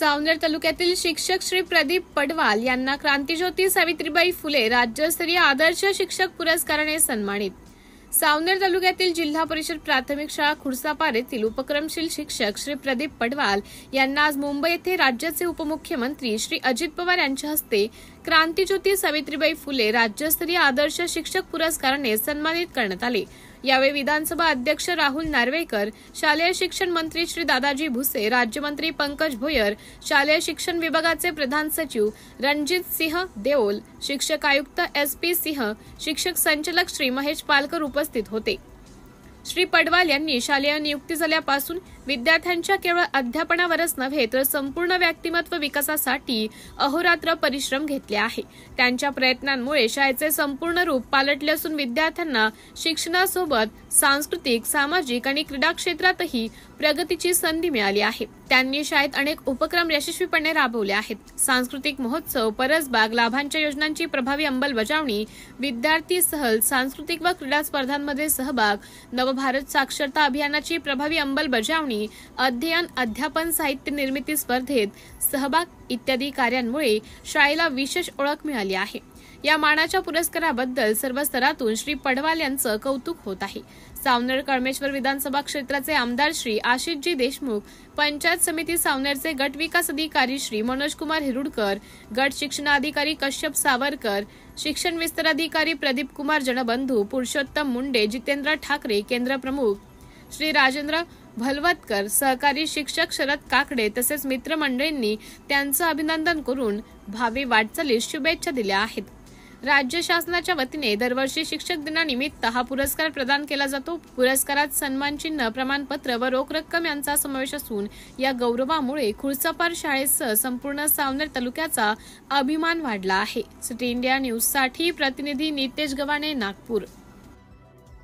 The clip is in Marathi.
सावनेर तालुक्यातील शिक्षक श्री प्रदीप पडवाल यांना क्रांतिज्योती सावित्रीबाई फुले राज्यस्तरीय आदर्श शिक्षक पुरस्काराने सन्मानित। सावनेर तालुक्यातील जिल्हा परिषद प्राथमिक शाळा खुर्सापार येथील उपक्रमशील शिक्षक श्री प्रदीप पडवाल यांना आज मुंबई येथे राज्याचे उपमुख्यमंत्री श्री अजित पवार यांच्या हस्ते क्रांतिज्योती सावित्रीबाई फुले राज्यस्तरीय आदर्श शिक्षक पुरस्काराने सन्मानित करण्यात आले। यावेळी विधानसभा अध्यक्ष राहुल नार्वेकर, शालेय शिक्षण मंत्री श्री दादाजी भुसे, राज्यमंत्री पंकज भोयर, शालेय शिक्षण विभागाचे प्रधान सचिव रणजित सिंह देओल, शिक्षक आयुक्त SP सिंह, शिक्षक संचालक श्री महेश पालकर उपस्थित होते। श्री पडवाल यांनी शालेय नियुक्ती झाल्यापासून विद्यार्थ्यांच्या केवळ अध्यापनावरच नव्हे तर संपूर्ण व्यक्तिमत्व विकासासाठी अहोरात्र परिश्रम घेतले आहे। त्यांच्या प्रयत्नांमुळे शाळेचे संपूर्ण रूप पालटले असून विद्यार्थ्यांना शिक्षणासोबत सांस्कृतिक, सामाजिक आणि क्रीडा क्षेत्रातही प्रगतीची संधी मिळाली आहे। त्यांनी शाळेत अनेक उपक्रम यशस्वीपणे राबवले आहेत। सांस्कृतिक महोत्सव, परसबाग, लाभांच्या योजनांची प्रभावी अंमलबजावणी, विद्यार्थी सहल, सांस्कृतिक व क्रीडा स्पर्धांमध्ये सहभाग, नवभारत साक्षरता अभियानाची प्रभावी अंमलबजावणी, अध्ययन, अध्यापन, साहित्य निर्मिती स्पर्धेत सहभाग इत्यादी कार्यांमुळे शाळेला विशेष ओळख मिळाली आहे। या मानाच्या पुरस्काराबद्दल सर्व स्तरातून श्री पडवाल यांचं कौतुक होत आहे। सावनेर कळमेश्वर विधानसभा क्षेत्राचे आमदार श्री आशिषजी देशमुख, पंचायत समिती सावनेरचे गट विकास अधिकारी श्री मनोज कुमार हिरुडकर, गट शिक्षणाधिकारी कश्यप सावरकर, शिक्षण विस्तार अधिकारी प्रदीप कुमार जनबंधू, पुरुषोत्तम मुंडे, जितेंद्र ठाकरे, केंद्र प्रमुख श्री राजेंद्र भलवतकर, सहकारी शिक्षक शरद काकडे तसेच मित्रमंडळींनी त्यांचं अभिनंदन करून भावी वाटचालीस शुभेच्छा दिल्या आहेत। राज्य शासनाच्या वतीने दरवर्षी शिक्षक दिनानिमित्त हा पुरस्कार प्रदान केला जातो। पुरस्कारात सन्मानचिन्ह, प्रमाणपत्र व रोख रक्कम यांचा समावेश असून या गौरवामुळे खुर्सापार शाळेसह संपूर्ण सावनेर तालुक्याचा अभिमान वाढला आहे। सिटी इंडिया न्यूज साठी प्रतिनिधी नितेश गव्हाणे, नागपूर।